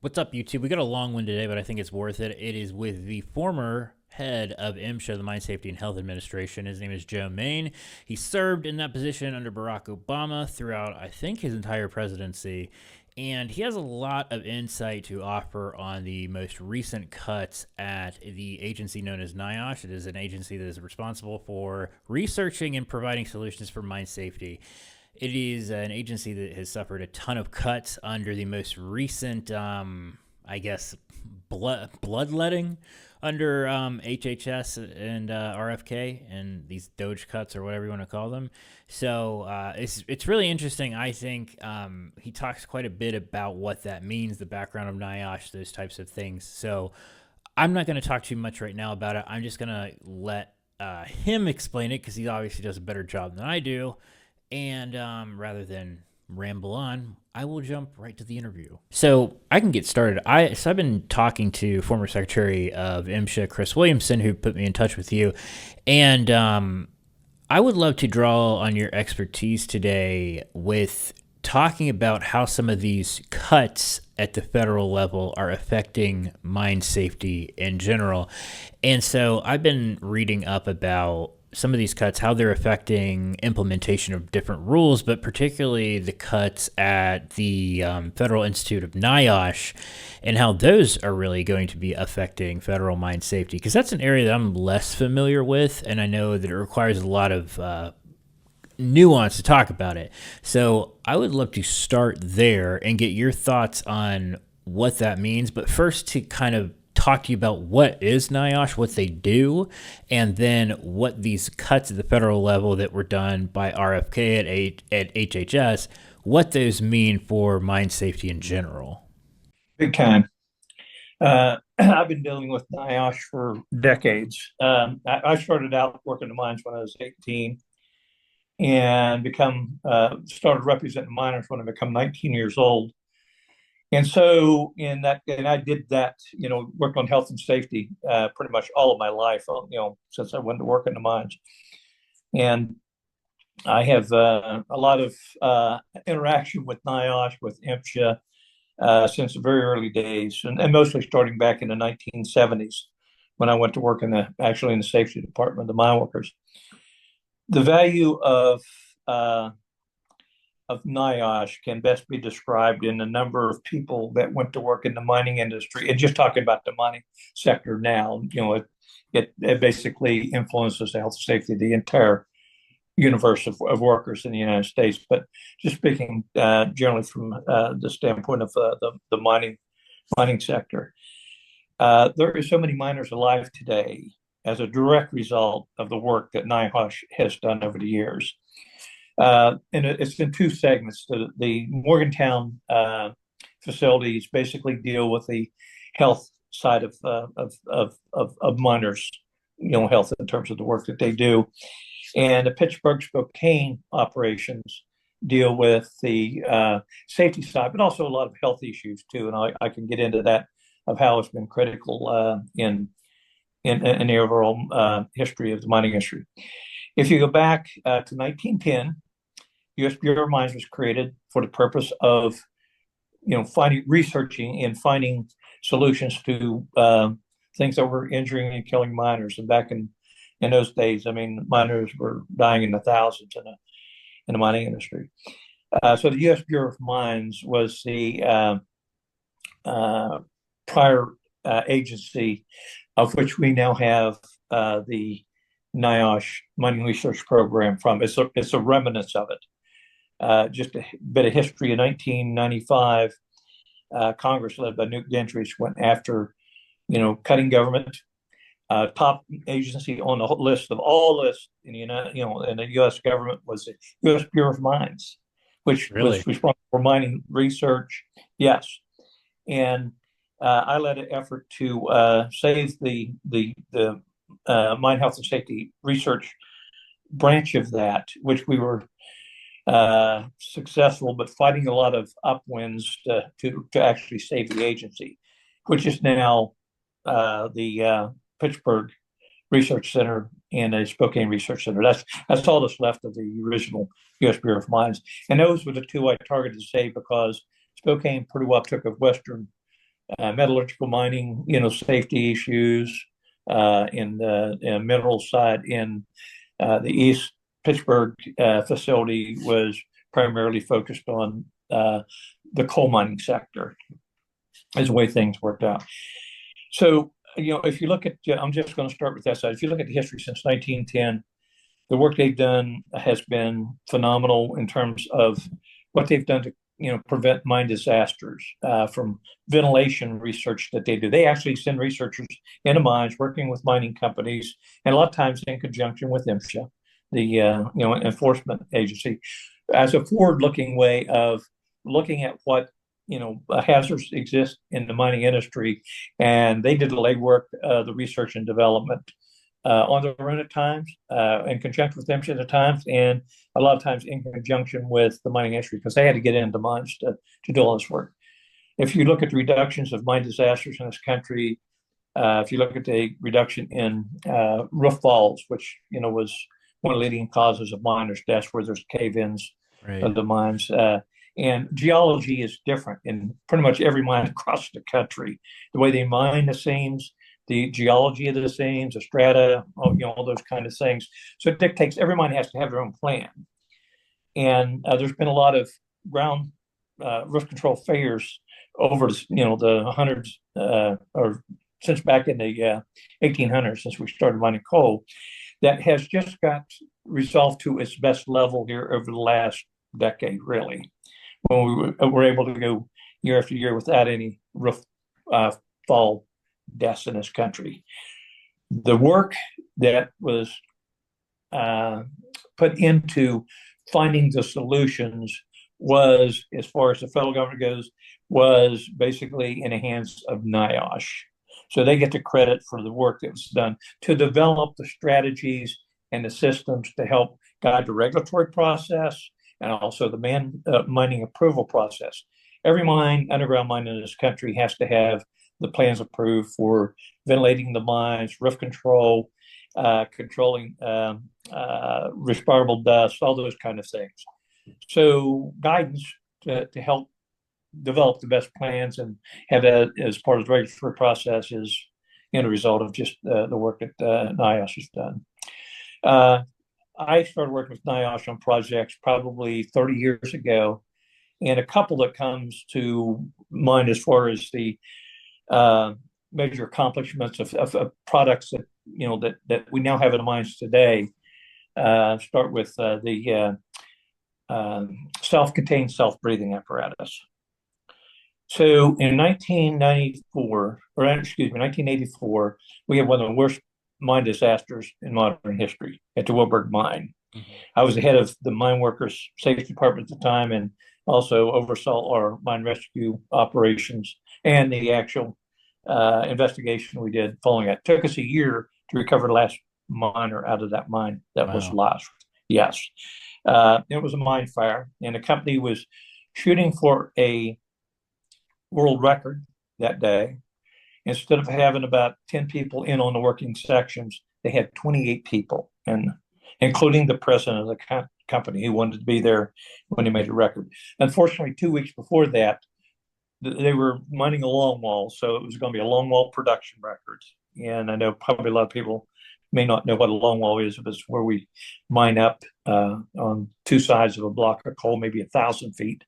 What's up, YouTube? We got a long one today, but I think it's worth it. It is with the former head of MSHA, the Mine Safety and Health Administration. His name is Joe Main. He served in that position under Barack Obama throughout, I think, his entire presidency. And he has a lot of insight to offer on the most recent cuts at the agency known as NIOSH. It is an agency that is responsible for researching and providing solutions for mine safety. It is an agency that has suffered a ton of cuts under the most recent, I guess, bloodletting under HHS and RFK and these Doge cuts or whatever you want to call them. So it's really interesting. I think he talks quite a bit about what that means, the background of NIOSH, those types of things. So I'm not going to talk too much right now about it. I'm just going to let him explain it because he obviously does a better job than I do. And rather than ramble on, I will jump right to the interview. So I can get started. I've been talking to former Secretary of MSHA, Chris Williamson, who put me in touch with you. And I would love to draw on your expertise today with talking about how some of these cuts at the federal level are affecting mine safety in general. And so I've been reading up about some of these cuts, how they're affecting implementation of different rules, but particularly the cuts at the Federal Institute of NIOSH and how those are really going to be affecting federal mine safety. Because that's an area that I'm less familiar with, and I know that it requires a lot of nuance to talk about it. So I would love to start there and get your thoughts on what that means. But first, to kind of talk to you about what is NIOSH, what they do, and then what these cuts at the federal level that were done by RFK at HHS, what those mean for mine safety in general. Big time. I've been dealing with NIOSH for decades. I started out working the mines when I was 18 and started representing miners when I became 19 years old. And so and I did that, worked on health and safety pretty much all of my life, since I went to work in the mines. And I have a lot of interaction with NIOSH, with MSHA, since the very early days, and mostly starting back in the 1970s when I went to work actually in the safety department of the mine workers. The value of NIOSH can best be described in the number of people that went to work in the mining industry. And just talking about the mining sector now, it basically influences the health and safety of the entire universe of workers in the United States. But just speaking generally from the standpoint of the mining sector, there are so many miners alive today as a direct result of the work that NIOSH has done over the years. And it's in two segments. The Morgantown facilities basically deal with the health side of miners, health in terms of the work that they do. And the Pittsburgh Spokane operations deal with the safety side, but also a lot of health issues too. And I can get into that of how it's been critical in the overall history of the mining industry. If you go back to 1910, U.S. Bureau of Mines was created for the purpose of, researching and finding solutions to things that were injuring and killing miners. And back in those days, I mean, miners were dying in the thousands in the mining industry. So the U.S. Bureau of Mines was the prior agency of which we now have the NIOSH Mining Research Program from. It's a remnants of it. Just a bit of history. In 1995, Congress, led by Newt Gingrich, went after, cutting government. Top agency on the list of all lists in in the U.S. government was the U.S. Bureau of Mines, which Really? was responsible for mining research. Yes, and I led an effort to save the mine health and safety research branch of that, which we were successful, but fighting a lot of upwinds to actually save the agency, which is now the Pittsburgh Research Center and a Spokane Research Center. That's all that's left of the original U.S. Bureau of Mines, and those were the two I targeted to save because Spokane pretty well took a Western metallurgical mining, safety issues in the mineral side in the East Pittsburgh facility was primarily focused on the coal mining sector, is the way things worked out. So, if you look at, I'm just going to start with that side. If you look at the history since 1910, the work they've done has been phenomenal in terms of what they've done to prevent mine disasters from ventilation research that they do. They actually send researchers into mines, working with mining companies, and a lot of times in conjunction with MSHA, the enforcement agency, as a forward-looking way of looking at what hazards exist in the mining industry, and they did the legwork, the research and development on their own at times, in conjunction with them at times, and a lot of times in conjunction with the mining industry, because they had to get into mines to do all this work. If you look at the reductions of mine disasters in this country, if you look at the reduction in roof falls, which was one of the leading causes of miners' deaths, where there's cave-ins of the mines. And geology is different in pretty much every mine across the country. The way they mine the seams, the geology of the seams, the strata, all those kind of things. So it dictates every mine has to have their own plan. And there's been a lot of ground roof control failures over the hundreds or since back in the 1800s, since we started mining coal, that has just got resolved to its best level here over the last decade, really, when we were able to go year after year without any roof fall deaths in this country. The work that was put into finding the solutions was, as far as the federal government goes, was basically in the hands of NIOSH. So they get the credit for the work that was done to develop the strategies and the systems to help guide the regulatory process and also the mining approval process. Every underground mine in this country has to have the plans approved for ventilating the mines, roof control, controlling respirable dust, all those kind of things. So guidance to help develop the best plans and have that as part of the regulatory process is a result of just the work that NIOSH has done. I started working with NIOSH on projects probably 30 years ago, and a couple that comes to mind as far as the major accomplishments of products that that we now have in mines today. Start with the self-contained self-breathing apparatus. So in 1984, we had one of the worst mine disasters in modern history at the Wilburg mine. Mm-hmm. I was the head of the mine workers safety department at the time, and also oversaw our mine rescue operations and the actual investigation we did following it. It took us a year to recover the last miner out of that mine that was lost. Yes. It was a mine fire, and the company was shooting for a world record that day. Instead of having about 10 people in on the working sections, they had 28 people, and including the president of the company who wanted to be there when they made the record. Unfortunately, 2 weeks before that, they were mining a longwall, so it was going to be a longwall production record. And I know probably a lot of people may not know what a longwall is, but it's where we mine up on two sides of a block of coal, maybe 1,000 feet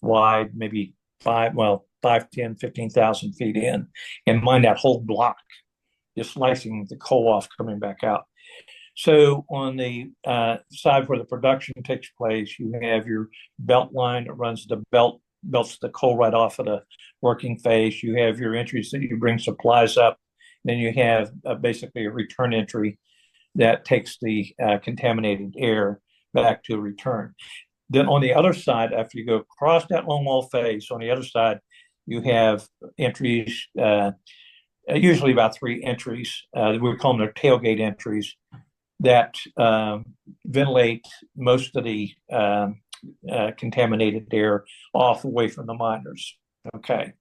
wide, maybe 5, 10, 15,000 feet in, and mine that whole block, just slicing the coal off, coming back out. So on the side where the production takes place, you have your belt line that runs the belts the coal right off of the working face. You have your entries that you bring supplies up. Then you have basically a return entry that takes the contaminated air back to return. Then on the other side, after you go across that longwall face, on the other side, you have entries, usually about 3 entries. We call them their tailgate entries that ventilate most of the contaminated air off away from the miners. Okay.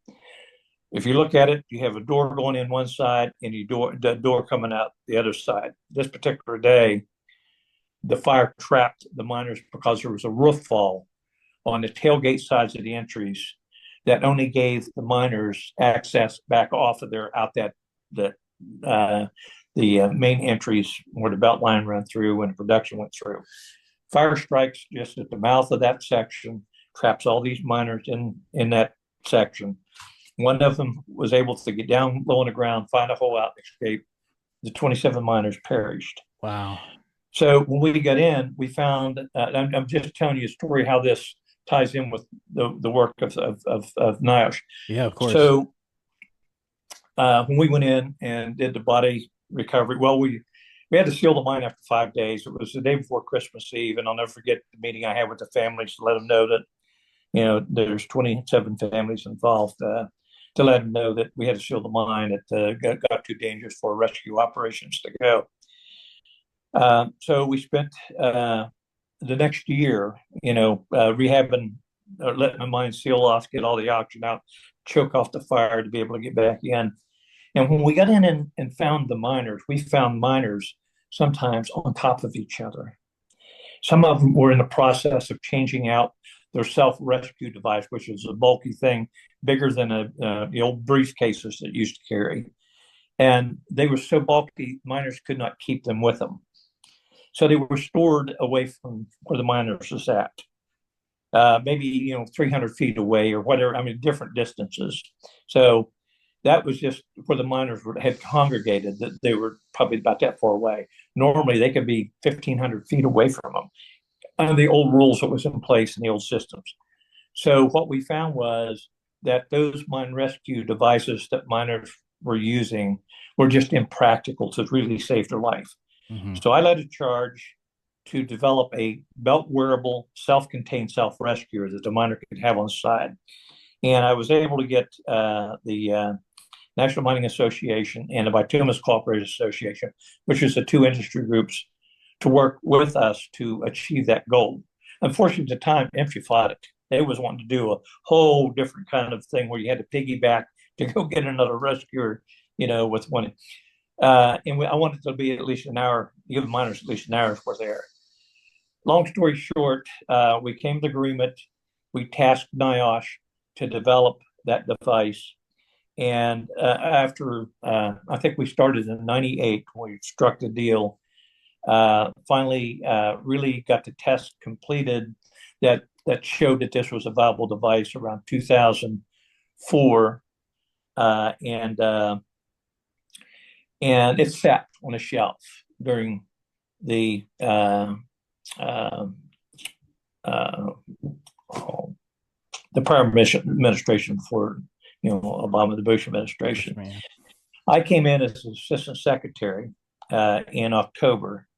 If you look at it, you have a door going in one side and the door coming out the other side. This particular day, the fire trapped the miners because there was a roof fall on the tailgate sides of the entries that only gave the miners access back off of their out that the main entries where the belt line ran through and production went through. Fire strikes just at the mouth of that section, traps all these miners in that section. One of them was able to get down low on the ground, find a hole out, and escape. The 27 miners perished. Wow. So when we got in, we found, I'm just telling you a story how this ties in with the work of NIOSH. Yeah, of course. So when we went in and did the body recovery, well, we had to seal the mine after 5 days. It was the day before Christmas Eve, and I'll never forget the meeting I had with the families to let them know that, there's 27 families involved, to let them know that we had to seal the mine. It got too dangerous for rescue operations to go. So we spent the next year, rehabbing, letting the mine seal off, get all the oxygen out, choke off the fire to be able to get back in. And when we got in and found the miners, we found miners sometimes on top of each other. Some of them were in the process of changing out their self-rescue device, which is a bulky thing, bigger than the old briefcases that used to carry. And they were so bulky, miners could not keep them with them. So they were stored away from where the miners was at, maybe 300 feet away or whatever. I mean, different distances. So that was just where the miners had congregated. That they were probably about that far away. Normally, they could be 1,500 feet away from them. Under the old rules that was in place in the old systems. So what we found was that those mine rescue devices that miners were using were just impractical to really save their life. Mm-hmm. So I led a charge to develop a belt wearable, self-contained self-rescuer that the miner could have on the side. And I was able to get the National Mining Association and the Bituminous Cooperative Association, which is the two industry groups, to work with us to achieve that goal. Unfortunately, at the time, MSHA fought it. They was wanting to do a whole different kind of thing where you had to piggyback to go get another rescuer, with one. I wanted to be at least an hour, give the miners at least an hour's worth there. Long story short, we came to agreement. We tasked NIOSH to develop that device. And after, I think we started in 98, we struck the deal. Finally really got the test completed that showed that this was a viable device around 2004, and it sat on a shelf during the prior administration for Obama, the Bush administration. Yes, I came in as assistant secretary in October.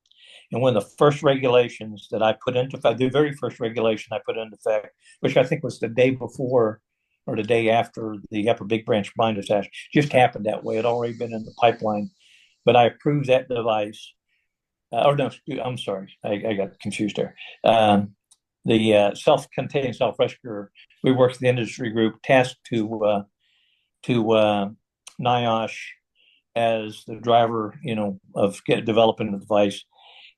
And one of the first regulations that I put into effect, the very first regulation I put into effect, which I think was the day before or the day after the Upper Big Branch mine disaster, just happened that way. It had already been in the pipeline. But I approved that device. No, I'm sorry. I got confused there. The self-contained self-rescuer, we worked with the industry group tasked to NIOSH as the driver, of developing the device.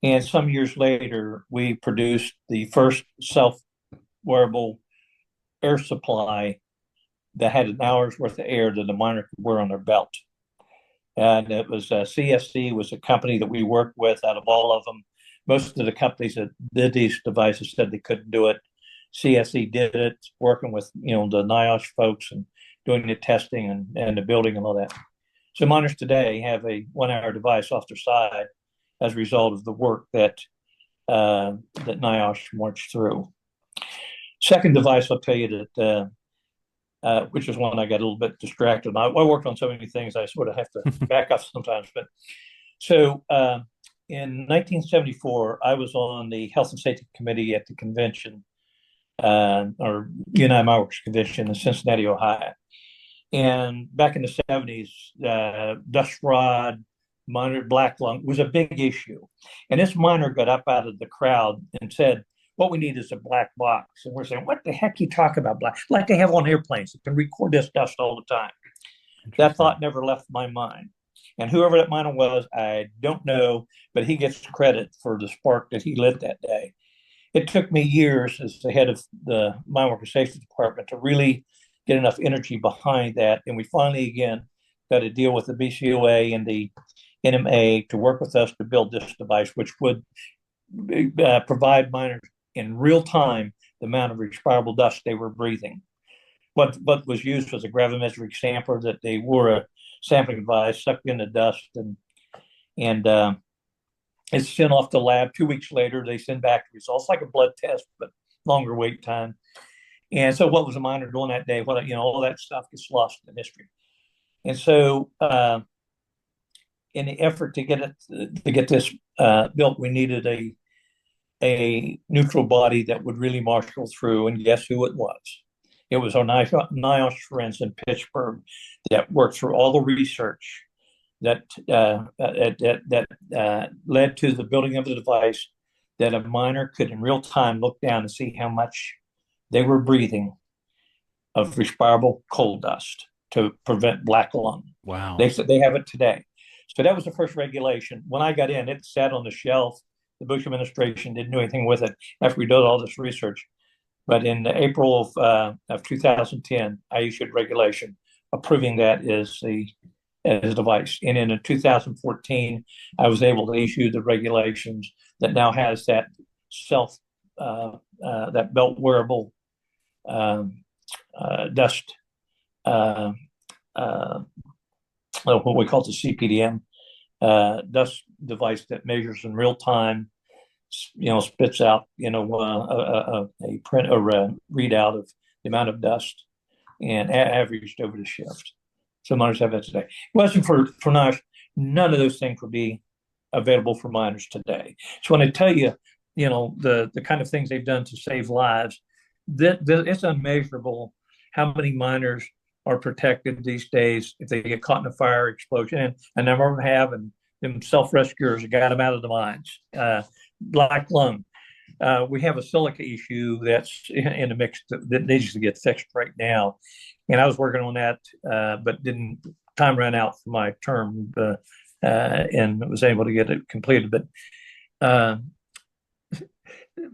And some years later, we produced the first self-wearable air supply that had an hour's worth of air that the miner could wear on their belt. And it was CSC was a company that we worked with out of all of them. Most of the companies that did these devices said they couldn't do it. CSC did it, working with, the NIOSH folks and doing the testing and the building and all that. So miners today have a 1 hour device off their side as a result of the work that NIOSH marched through. Second device, I'll tell you that, which is one I got a little bit distracted. I worked on so many things, I sort of have to back up sometimes. But so in 1974, I was on the Health and Safety Committee at the convention, or United Mine Workers Convention in Cincinnati, Ohio. And back in the 70s, dust rod, miner black lung was a big issue. And this miner got up out of the crowd and said, what we need is a black box. And we're saying, what the heck you talk about black? Like they have on airplanes that can record this dust all the time. That thought never left my mind. And whoever that miner was, I don't know, but he gets credit for the spark that he lit that day. It took me years as the head of the Mine Worker Safety Department to really get enough energy behind that. And we finally, again, got a deal with the BCOA and the NMA to work with us to build this device, which would provide miners in real time the amount of respirable dust they were breathing. What was used was a gravimetric sampler that they wore a sampling device, sucked in the dust, and it's sent off to the lab. 2 weeks later, they send back the results, like a blood test, but longer wait time. And so, what was a miner doing that day? What all that stuff gets lost in history. And so, in the effort to get this built, we needed a neutral body that would really marshal through. And guess who it was? It was our NIOSH friends in Pittsburgh that worked through all the research that led to the building of the device that a miner could in real time look down and see how much they were breathing of respirable coal dust to prevent black lung. Wow. They said they have it today. So that was the first regulation. When I got in, it sat on the shelf. The Bush administration didn't do anything with it after we did all this research. But in April of 2010, I issued regulation approving that as a device. And in 2014, I was able to issue the regulations that now has that that belt wearable dust, what we call the CPDM dust device that measures in real time, spits out, a print or a readout of the amount of dust and averaged over the shift. So miners have that today. It wasn't for NIOSH, none of those things would be available for miners today. So when I tell you, the kind of things they've done to save lives, it's unmeasurable how many miners are protected these days if they get caught in a fire explosion. And a number of them have, and them self-rescuers got them out of the mines. Black lung. We have a silica issue that's in the mix that needs to get fixed right now. And I was working on that, but time ran out for my term and was able to get it completed. But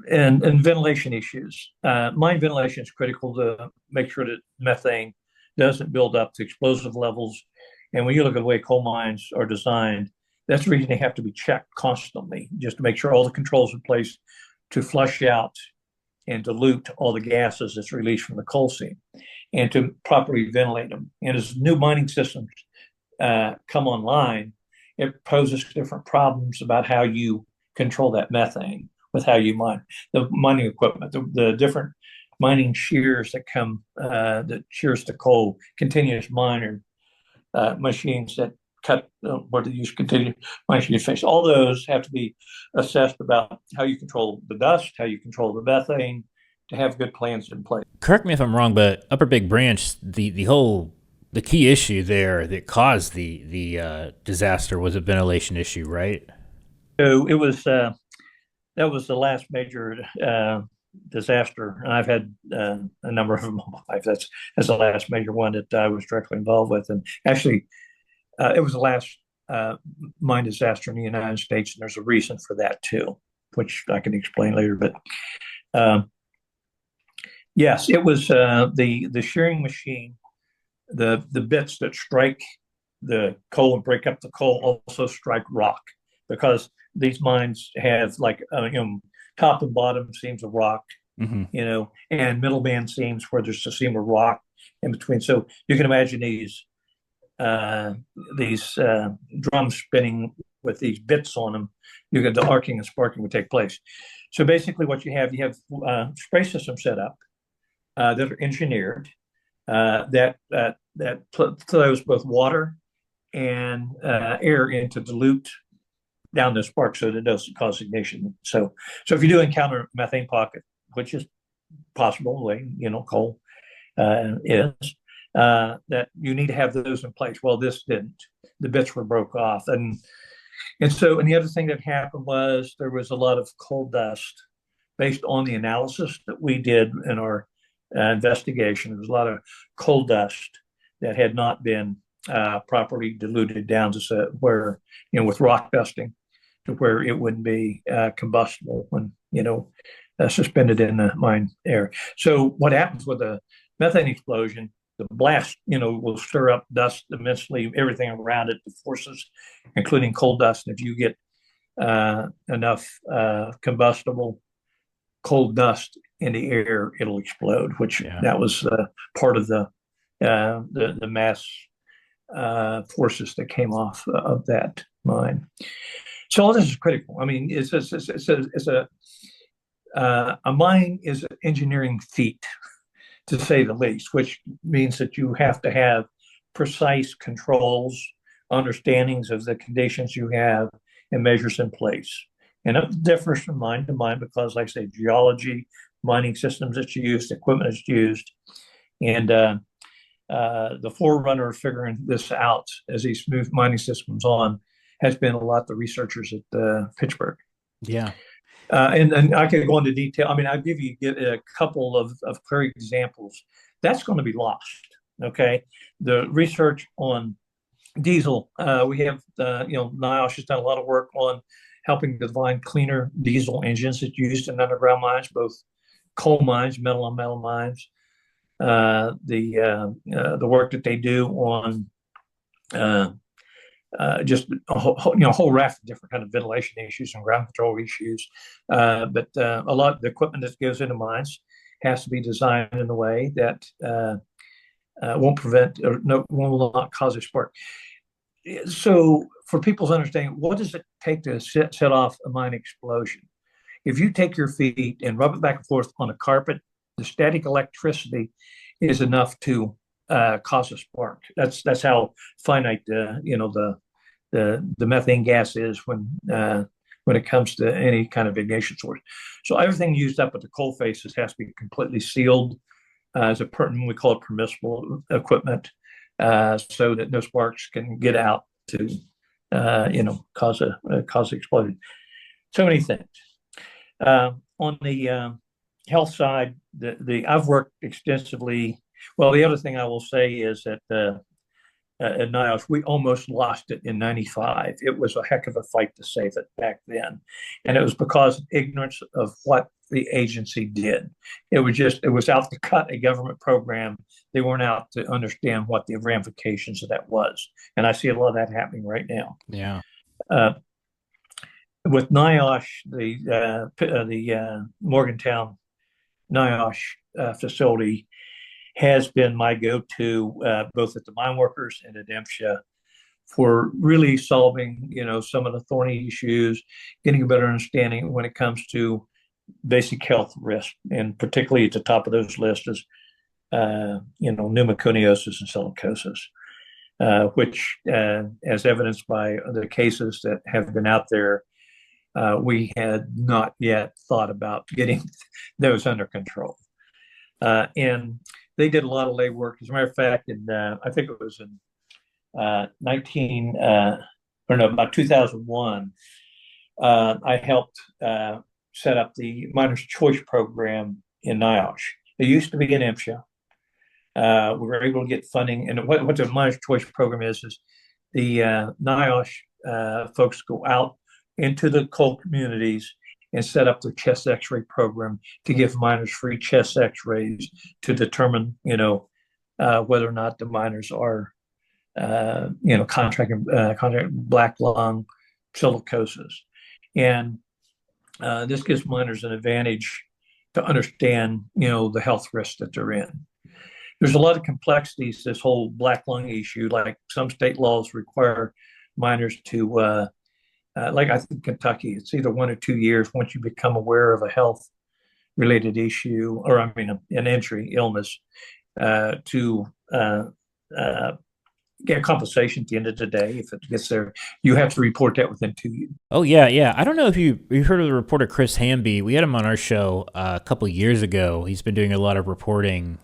and ventilation issues. Mine ventilation is critical to make sure that methane doesn't build up to explosive levels. And when you look at the way coal mines are designed, that's the reason they have to be checked constantly, just to make sure all the controls in place to flush out and dilute all the gases that's released from the coal seam and to properly ventilate them. And as new mining systems come online, it poses different problems about how you control that methane with how you mine. The mining equipment, the different mining shears that come, that shears the coal, continuous miner machines that cut where they use continuous mining face. All those have to be assessed about how you control the dust, how you control the methane, to have good plans in place. Correct me if I'm wrong, but Upper Big Branch, the key issue there that caused the disaster was a ventilation issue, right? So it was that was the last major disaster, and I've had a number of them in my life. That's the last major one that I was directly involved with, and actually, it was the last mine disaster in the United States, and there's a reason for that too, which I can explain later. But yes, it was the shearing machine. The bits that strike the coal and break up the coal also strike rock, because these mines have like top and bottom seams of rock, and middleman seams where there's a seam of rock in between. So you can imagine these drums spinning with these bits on them. The arcing and sparking would take place. So basically, what you have spray systems set up that are engineered that flows both water and air in to dilute down the spark so that it doesn't cause ignition. So if you do encounter a methane pocket, which is possible, the way coal is, that you need to have those in place. Well, this didn't. The bits were broke off, and the other thing that happened was there was a lot of coal dust based on the analysis that we did in our investigation. There was a lot of coal dust that had not been properly diluted down to where, with rock dusting, to where it wouldn't be combustible when, suspended in the mine air. So what happens with a methane explosion the blast, will stir up dust immensely, everything around it, the forces, including coal dust. And if you get enough combustible coal dust in the air, it'll explode. Which that was part of the mass forces that came off of that mine. So all this is critical. I mean, a mine is an engineering feat, to say the least, which means that you have to have precise controls, understandings of the conditions you have, and measures in place. And it differs from mine to mine because, like I say, geology, mining systems that's used, equipment that's used, and the forerunner of figuring this out as these smooth mining systems on has been a lot the researchers at Pittsburgh. Yeah. And I could go into detail. I mean, I'll give you a couple of clear examples. That's going to be lost. Okay. The research on diesel, we have, NIOSH has done a lot of work on helping to find cleaner diesel engines that's used in underground mines, both coal mines, metal on metal mines. The work that they do on just a whole raft of different kind of ventilation issues and ground control issues. But a lot of the equipment that goes into mines has to be designed in a way that won't prevent or will not cause a spark. So for people's understanding, what does it take to set off a mine explosion? If you take your feet and rub it back and forth on a carpet, the static electricity is enough to cause a spark. That's how finite the methane gas is when it comes to any kind of ignition source. So everything used up at the coal faces has to be completely sealed as we call it permissible equipment, so that no sparks can get out to cause an explosion. So many things. On the health side, I've worked extensively. Well, the other thing I will say is that at NIOSH, we almost lost it in '95. It was a heck of a fight to save it back then. And it was because of ignorance of what the agency did. It was out to cut a government program. They weren't out to understand what the ramifications of that was. And I see a lot of that happening right now. Yeah. With NIOSH, the Morgantown NIOSH facility has been my go-to both at the mine workers and at MSHA for really solving, some of the thorny issues, getting a better understanding when it comes to basic health risk, and particularly at the top of those lists is, pneumoconiosis and silicosis, which, as evidenced by the cases that have been out there, we had not yet thought about getting those under control. And they did a lot of lay work. As a matter of fact, I think it was in about 2001, I helped set up the Miners' Choice Program in NIOSH. It used to be in MSHA. We were able to get funding. And what the Miners' Choice Program is the NIOSH folks go out into the coal communities and set up their chest x-ray program to give miners free chest x-rays to determine, whether or not the miners are, contracting black lung silicosis. And this gives miners an advantage to understand, the health risks that they're in. There's a lot of complexities to this whole black lung issue. Like some state laws require miners to like I think Kentucky, it's either 1 or 2 years once you become aware of a health-related issue, or an injury, illness, to get compensation at the end of the day. If it gets there, you have to report that within 2 years. Oh, yeah. I don't know if you've heard of the reporter Chris Hamby. We had him on our show a couple years ago. He's been doing a lot of reporting,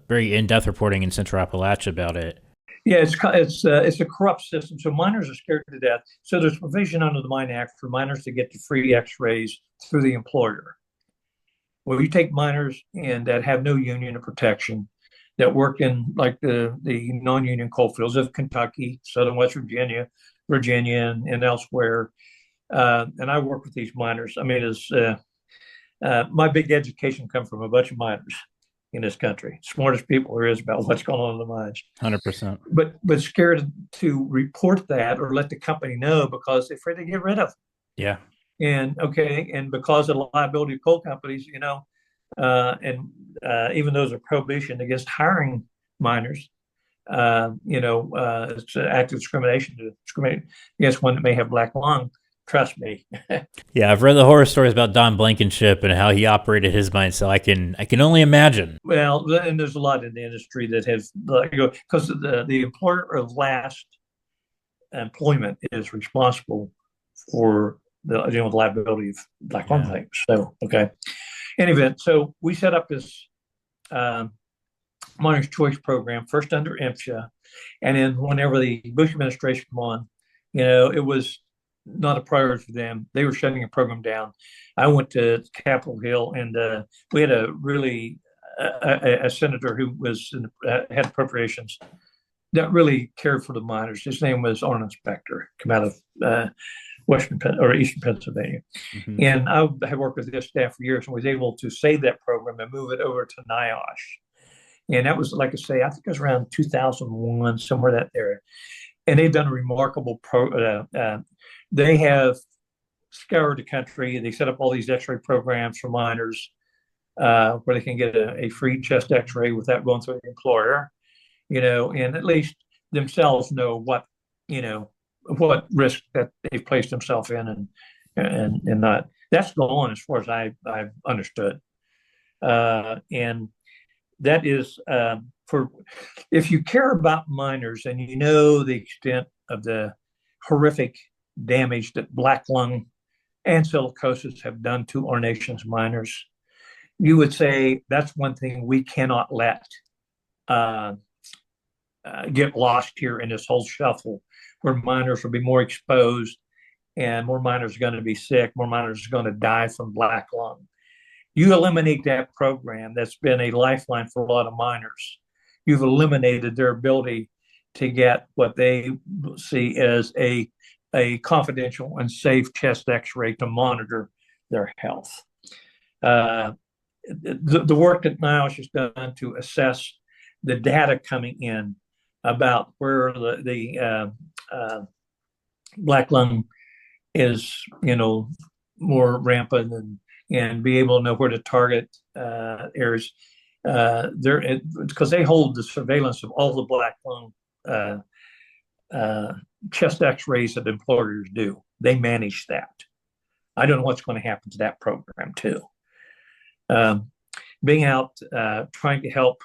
very in-depth reporting in Central Appalachia about it. Yeah, it's a corrupt system. So miners are scared to death. So there's provision under the Mine Act for miners to get the free X-rays through the employer. Well, you take miners and that have no union or protection, that work in like the non-union coal fields of Kentucky, Southern West Virginia, and elsewhere. And I work with these miners. My big education comes from a bunch of miners. in this country. Smartest people there is about what's going on in the mines. 100%. But scared to report that or let the company know because they're afraid to get rid of them. Yeah. And because of the liability of coal companies, even those are prohibition against hiring miners, it's an act of discrimination to discriminate against one that may have black lung. Trust me. Yeah, I've read the horror stories about Don Blankenship and how he operated his mine, so I can only imagine. Well, and there's a lot in the industry that has, because the employer of last employment is responsible for the liability of black lung claims. So, okay. In any event, so we set up this Miner's Choice program, first under MSHA, and then whenever the Bush administration came on, it was not a priority for them. They were shutting the program down. I went to Capitol Hill, and we had a senator who had appropriations that really cared for the miners. His name was Arnold Specter, come out of Eastern Pennsylvania. Mm-hmm. And I had worked with this staff for years and was able to save that program and move it over to NIOSH. And that was, like I say, I think it was around 2001, somewhere that area. And they've done a remarkable they have scoured the country. They set up all these x-ray programs for miners where they can get a free chest x-ray without going through the employer, and at least themselves know what risk that they've placed themselves in and not. That's gone as far as I've understood. And that is for if you care about miners and you know the extent of the horrific damage that black lung and silicosis have done to our nation's miners, you would say that's one thing we cannot let get lost here in this whole shuffle, where miners will be more exposed and more miners are going to be sick, more miners are going to die from black lung. You eliminate that program that's been a lifeline for a lot of miners. You've eliminated their ability to get what they see as a confidential and safe chest x-ray to monitor their health. The work that NIOSH has done to assess the data coming in about where the black lung is, more rampant and be able to know where to target areas. Because they hold the surveillance of all the black lung chest x-rays that employers do. They manage that. I don't know what's going to happen to that program too. Being out trying to help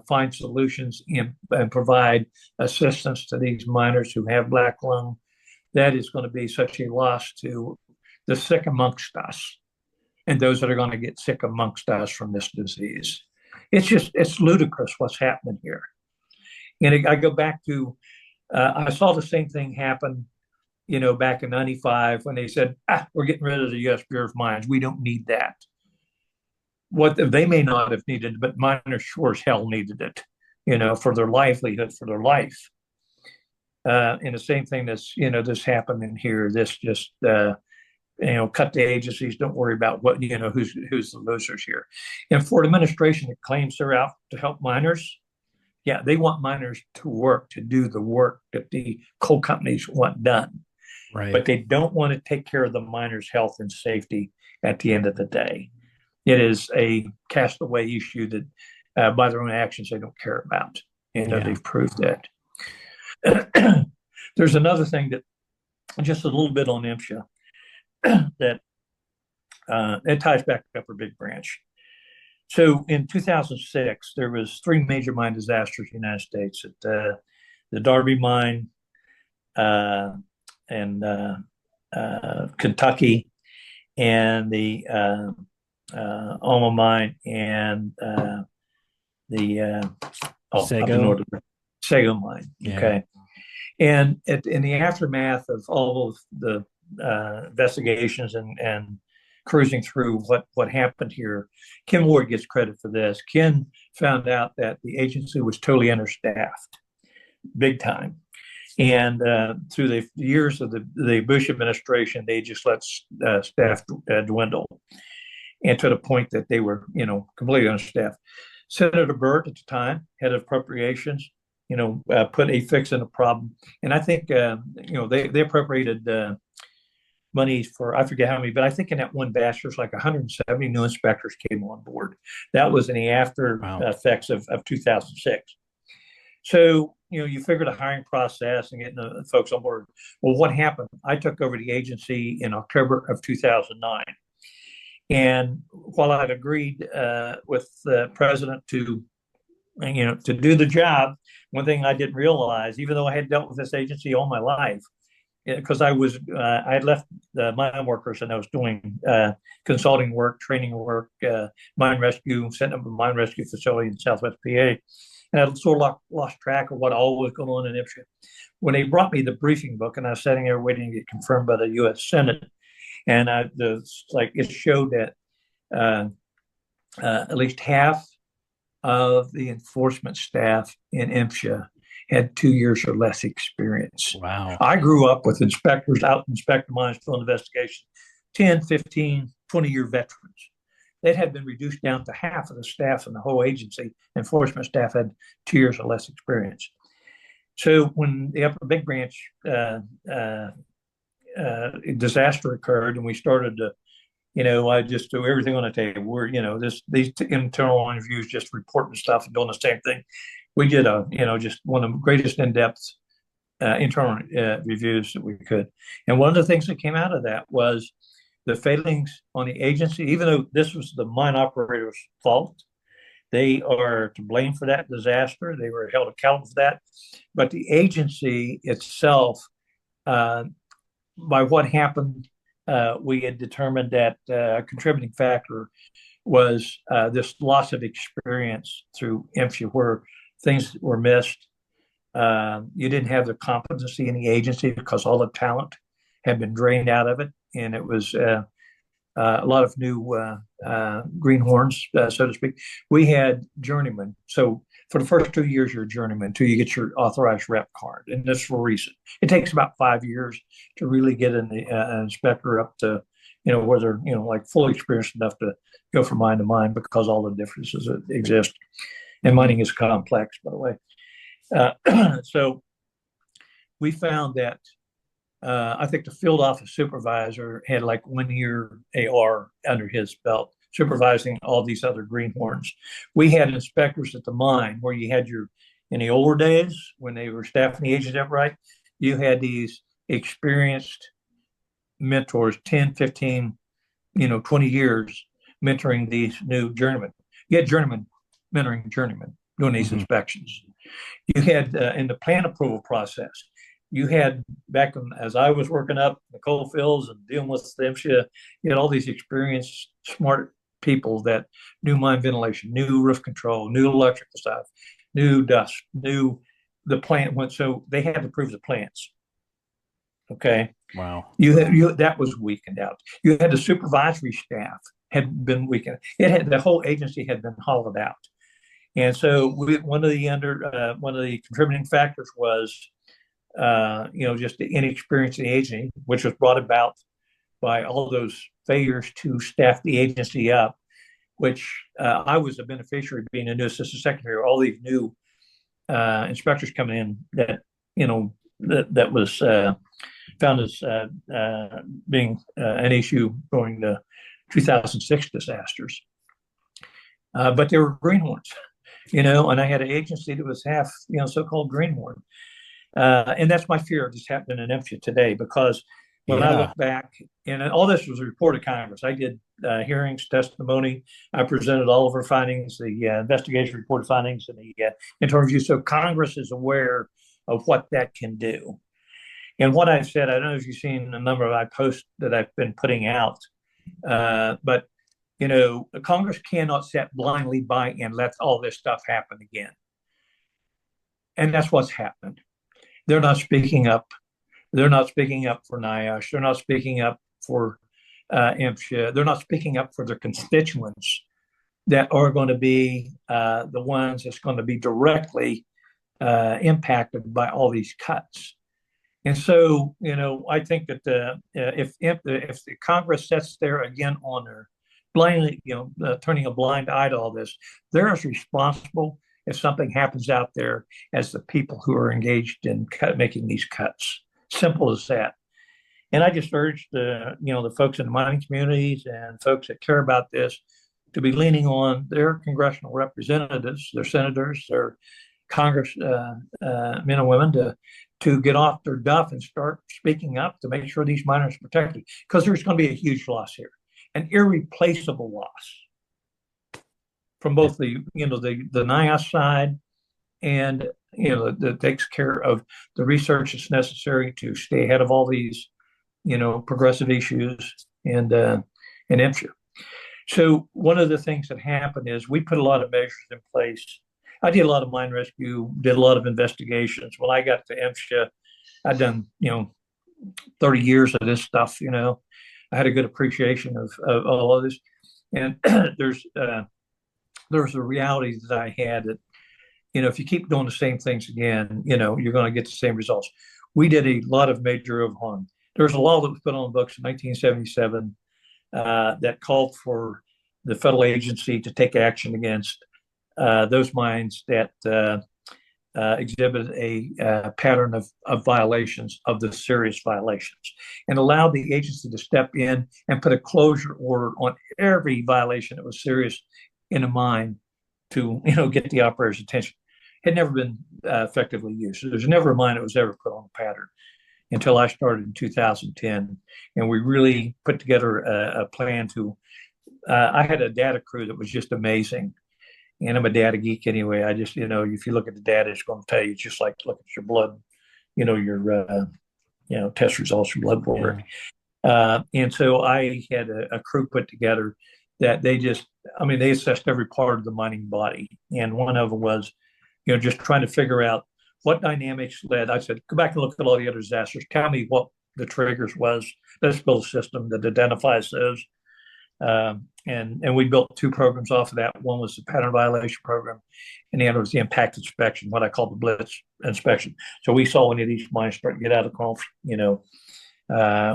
find solutions and provide assistance to these miners who have black lung, that is going to be such a loss to the sick amongst us and those that are going to get sick amongst us from this disease. It's ludicrous what's happening here. And I go back to, I saw the same thing happen, back in 95 when they said, we're getting rid of the U.S. Bureau of Mines. We don't need that. What they may not have needed, but miners sure as hell needed it, for their livelihood, for their life. And the same thing that's, this happening here, this just, cut the agencies, don't worry about what, who's the losers here. And for an administration that claims they're out to help miners, yeah, they want miners to work, to do the work that the coal companies want done. Right. But they don't want to take care of the miners' health and safety at the end of the day. It is a castaway issue that by their own actions they don't care about. They've proved that. There's another thing that, just a little bit on MSHA, that it ties back to Upper Big Branch. So in 2006, there was 3 major mine disasters in the United States at the Darby mine and Kentucky, and the Alma mine and the Sago mine. Yeah. Okay. And in the aftermath of all of the investigations and cruising through what happened here, Ken Ward gets credit for this. Ken found out that the agency was totally understaffed, big time. And through the years of the Bush administration, they just let staff dwindle, and to the point that they were, completely understaffed. Senator Burt at the time, head of appropriations, put a fix in the problem. And I think, they appropriated money for, I forget how many, but I think in that one batch, there's like 170 new inspectors came on board. That was in the after Wow. effects of 2006. So, you figure the hiring process and getting the folks on board. Well, what happened? I took over the agency in October of 2009. And while I'd agreed with the president to do the job, one thing I didn't realize, even though I had dealt with this agency all my life, because I had left the mine workers and I was doing consulting work, training work, mine rescue, setting up a mine rescue facility in Southwest PA. And I sort of lost track of what all was going on in MSHA. When they brought me the briefing book, and I was sitting there waiting to get confirmed by the U.S. Senate, and it showed that at least half of the enforcement staff in MSHA had 2 years or less experience. Wow. I grew up with inspectors out inspecting mines, doing investigations, 10, 15, 20-year veterans. That had been reduced down to half of the staff in the whole agency. Enforcement staff had 2 years or less experience. So when the Upper Big Branch disaster occurred and we started to, I just threw everything on the table. We're, these internal interviews, just reporting stuff and doing the same thing. We did just one of the greatest in-depth internal reviews that we could. And one of the things that came out of that was the failings on the agency, even though this was the mine operator's fault. They are to blame for that disaster. They were held accountable for that. But the agency itself, by what happened, we had determined that a contributing factor was this loss of experience through MSHA, where things were missed. You didn't have the competency in the agency because all the talent had been drained out of it. And it was a lot of new greenhorns, so to speak. We had journeymen. So for the first 2 years, you're a journeyman until you get your authorized rep card. And this for recent. It takes about 5 years to really get an inspector up to, where they're, like fully experienced enough to go from mine to mine because all the differences that exist. And mining is complex, by the way. So we found that I think the field office supervisor had like 1 year AR under his belt, supervising all these other greenhorns. We had inspectors at the mine where you had in the older days when they were staffing the agency upright, you had these experienced mentors, 10, 15, 20 years mentoring these new journeymen. You had journeymen mentoring journeymen doing these inspections. You had in the plan approval process, you had back as I was working up the coal fields and dealing with the MSHA, you had all these experienced, smart people that knew mine ventilation, knew roof control, knew electrical stuff, knew dust, knew the plant went. So they had to prove the plants. Okay. Wow. That was weakened out. You had the supervisory staff had been weakened. The whole agency had been hollowed out. And so one of the contributing factors was just the inexperience in the agency, which was brought about by all those failures to staff the agency up, which I was a beneficiary being a new assistant secretary. All these new inspectors coming in that was found as being an issue during the 2006 disasters. But they were greenhorns, and I had an agency that was half, so-called greenhorn. And that's my fear of this happening in MSHA today, because when I look back, and all this was a report of Congress, I did hearings, testimony, I presented all of our findings, the investigation report findings, and the internal review. So Congress is aware of what that can do. And what I've said, I don't know if you've seen a number of my posts that I've been putting out, but Congress cannot sit blindly by and let all this stuff happen again. And that's what's happened. They're not speaking up. They're not speaking up for NIOSH. They're not speaking up for MSHA. They're not speaking up for their constituents that are going to be the ones that's going to be directly impacted by all these cuts. And so, I think that if the Congress sits there again on blindly, turning a blind eye to all this. They're as responsible if something happens out there as the people who are engaged in making these cuts. Simple as that. And I just urge the folks in the mining communities and folks that care about this to be leaning on their congressional representatives, their senators, their Congress men and women to get off their duff and start speaking up to make sure these miners are protected, because there's going to be a huge loss here, an irreplaceable loss from both the NIOSH side and that takes care of the research that's necessary to stay ahead of all these progressive issues and MSHA. So one of the things that happened is we put a lot of measures in place. I did a lot of mine rescue, did a lot of investigations. When I got to MSHA, I'd done 30 years of this stuff. I had a good appreciation of all of this, and there's a reality that I had that if you keep doing the same things again, you're going to get the same results. We did a lot of major overhauling. There was a law that was put on the books in 1977 that called for the federal agency to take action against those mines that exhibit a pattern of violations, of the serious violations, and allowed the agency to step in and put a closure order on every violation that was serious in a mine to get the operator's attention. Had never been effectively used. So there's never a mine that was ever put on a pattern until I started in 2010, and we really put together a plan to. I had a data crew that was just amazing, and I'm a data geek anyway. I just if you look at the data, it's going to tell you just like look at your blood, your test results, your blood work. Yeah. And so I had a crew put together that they assessed every part of the mining body, and one of them was just trying to figure out what dynamics led. I said, go back and look at all the other disasters. Tell me what the triggers was. Let's build a system that identifies those. And we built two programs off of that. One was the pattern violation program, and the other was the impact inspection, what I call the blitz inspection. So we saw any of these mines start to get out of control.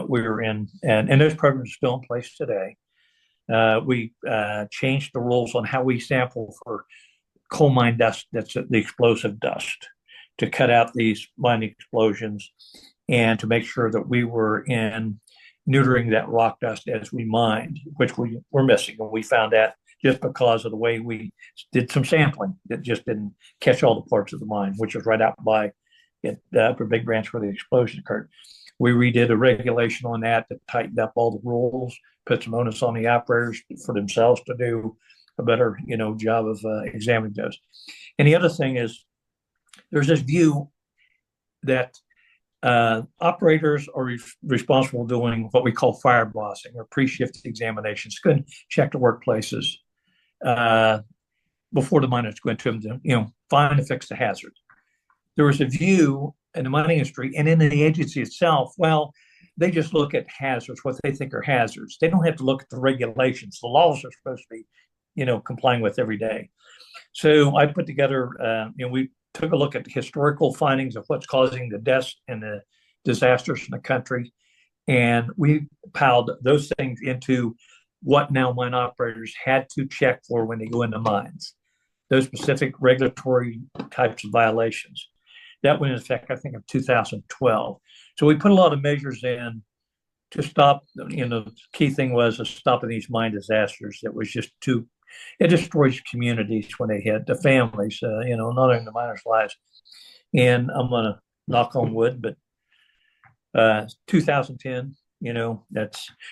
We were in, and those programs are still in place today. We changed the rules on how we sample for coal mine dust, that's the explosive dust, to cut out these mining explosions and to make sure that we were neutering that rock dust as we mined, which we were missing. And we found that just because of the way we did some sampling that just didn't catch all the parts of the mine, which was right out by the Upper Big Branch where the explosion occurred. We redid a regulation on that tightened up all the rules, put some onus on the operators for themselves to do a better, job of examining those. And the other thing is, there's this view that operators are responsible for doing what we call fire bossing or pre-shift examinations. Go and check the workplaces before the miners go into them to, find and fix the hazard. There was a view in the mining industry and in the agency itself, well, they just look at hazards, what they think are hazards. They don't have to look at the regulations. The laws are supposed to be, complying with every day. So I put together, we took a look at the historical findings of what's causing the deaths and the disasters in the country. And we piled those things into what now mine operators had to check for when they go into mines, those specific regulatory types of violations. That went into effect, I think, in 2012. So we put a lot of measures in to stop, the key thing was stopping these mine disasters. That was just it destroys communities when they hit the families, not only the miners' lives. And I'm going to knock on wood, but 2010,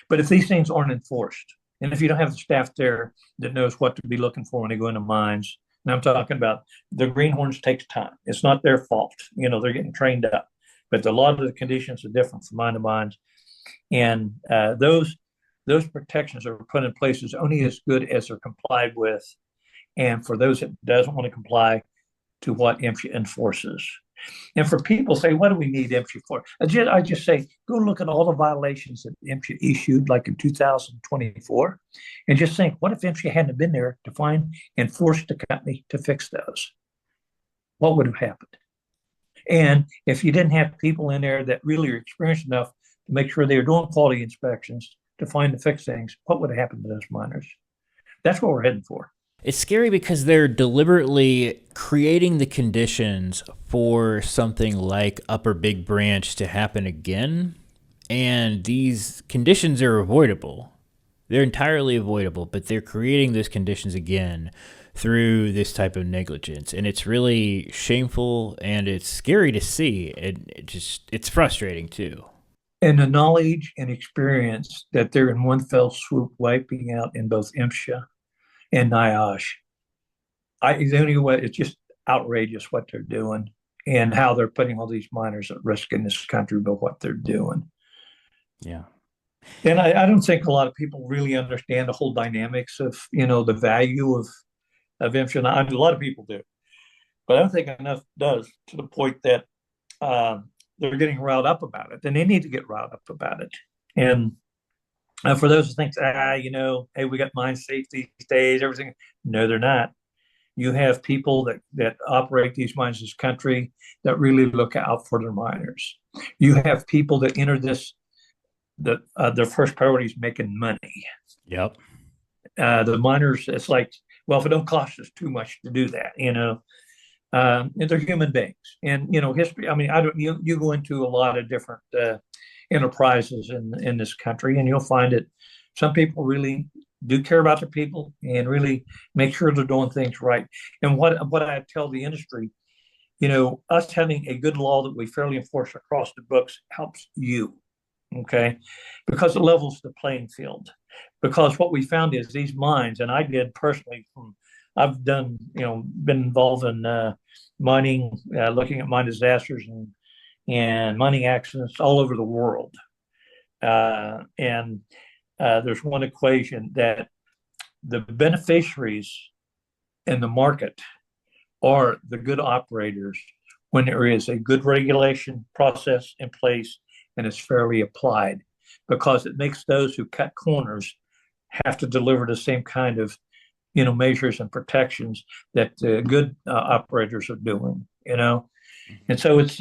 but if these things aren't enforced, and if you don't have the staff there that knows what to be looking for when they go into mines, and I'm talking about the greenhorns takes time. It's not their fault. They're getting trained up, but a lot of the conditions are different from mine to mines. And those protections are put in place is only as good as they're complied with. And for those that doesn't want to comply to what MSHA enforces. And for people say, what do we need MSHA for? I just say, go look at all the violations that MSHA issued like in 2024 and just think, what if MSHA hadn't been there to find and force the company to fix those? What would have happened? And if you didn't have people in there that really are experienced enough to make sure they were doing quality inspections, to find and fix things, what would have happened to those miners? That's what we're heading for. It's scary because they're deliberately creating the conditions for something like Upper Big Branch to happen again. And these conditions are avoidable. They're entirely avoidable, but they're creating those conditions again through this type of negligence. And it's really shameful and it's scary to see. It's frustrating too. And the knowledge and experience that they're in one fell swoop wiping out in both MSHA and NIOSH. Anyway, it's just outrageous what they're doing and how they're putting all these miners at risk in this country by what they're doing. Yeah. And I don't think a lot of people really understand the whole dynamics of, the value of MSHA. And a lot of people do, but I don't think enough does, to the point that they're getting riled up about it, and they need to get riled up about it. And for those who think, hey, we got mine safety days, everything. No, they're not. You have people that operate these mines in this country that really look out for their miners. You have people that enter this, their first priority is making money. Yep. The miners, it's like, well, if it don't cost us too much to do that, and they're human beings. And history. I mean, you go into a lot of different enterprises in this country, and you'll find that some people really do care about their people and really make sure they're doing things right. And what I tell the industry, us having a good law that we fairly enforce across the books helps you, okay, because it levels the playing field. Because what we found is these mines, and I did personally I've done, been involved in mining, looking at mine disasters and mining accidents all over the world. And there's one equation that the beneficiaries in the market are the good operators when there is a good regulation process in place and it's fairly applied, because it makes those who cut corners have to deliver the same kind of measures and protections that good operators are doing, and so it's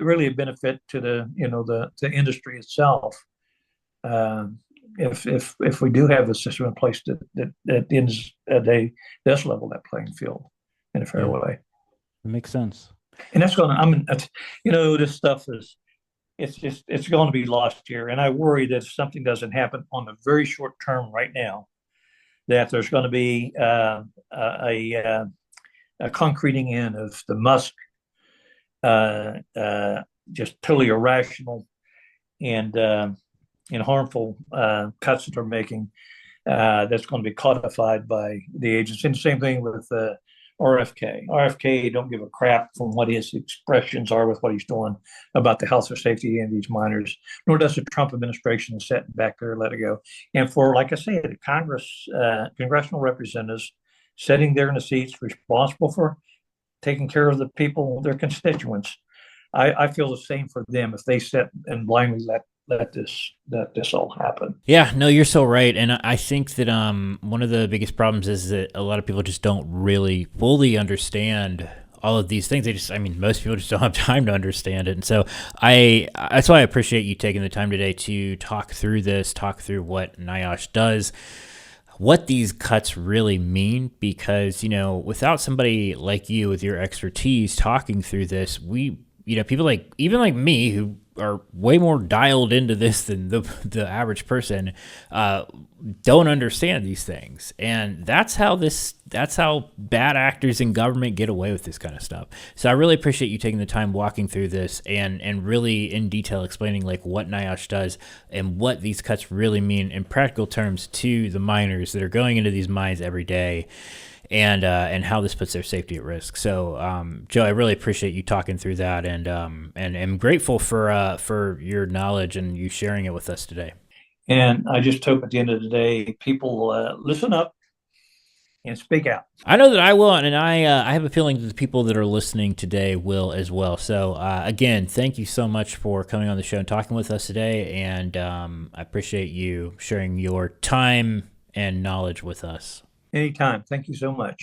really a benefit to the industry itself. If we do have a system in place that at the end of the day does level that playing field in a fair way. It makes sense. And that's this stuff it's going to be lost here. And I worry that if something doesn't happen on the very short term right now, that there's going to be a concreting in of the Musk just totally irrational and harmful cuts that they're making. That's going to be codified by the agency. And the same thing with RFK. RFK don't give a crap from what his expressions are with what he's doing about the health or safety of these miners, nor does the Trump administration sit back there and let it go. And for, like I say, the congressional representatives sitting there in the seats responsible for taking care of the people, their constituents, I feel the same for them if they sit and blindly let this all happen. Yeah, no, you're so right. And I think that one of the biggest problems is that a lot of people just don't really fully understand all of these things. Most people just don't have time to understand it. And so that's why I appreciate you taking the time today to talk through this, talk through what NIOSH does, what these cuts really mean, because, without somebody like you with your expertise talking through this, people even like me who are way more dialed into this than the average person, don't understand these things. And that's how bad actors in government get away with this kind of stuff. So I really appreciate you taking the time walking through this and really in detail explaining like what NIOSH does and what these cuts really mean in practical terms to the miners that are going into these mines every day. And how this puts their safety at risk. So, Joe, I really appreciate you talking through that, and I'm grateful for your knowledge and you sharing it with us today. And I just hope at the end of the day, people listen up and speak out. I know that I will, and I have a feeling that the people that are listening today will as well. So, again, thank you so much for coming on the show and talking with us today, and I appreciate you sharing your time and knowledge with us. Anytime. Thank you so much.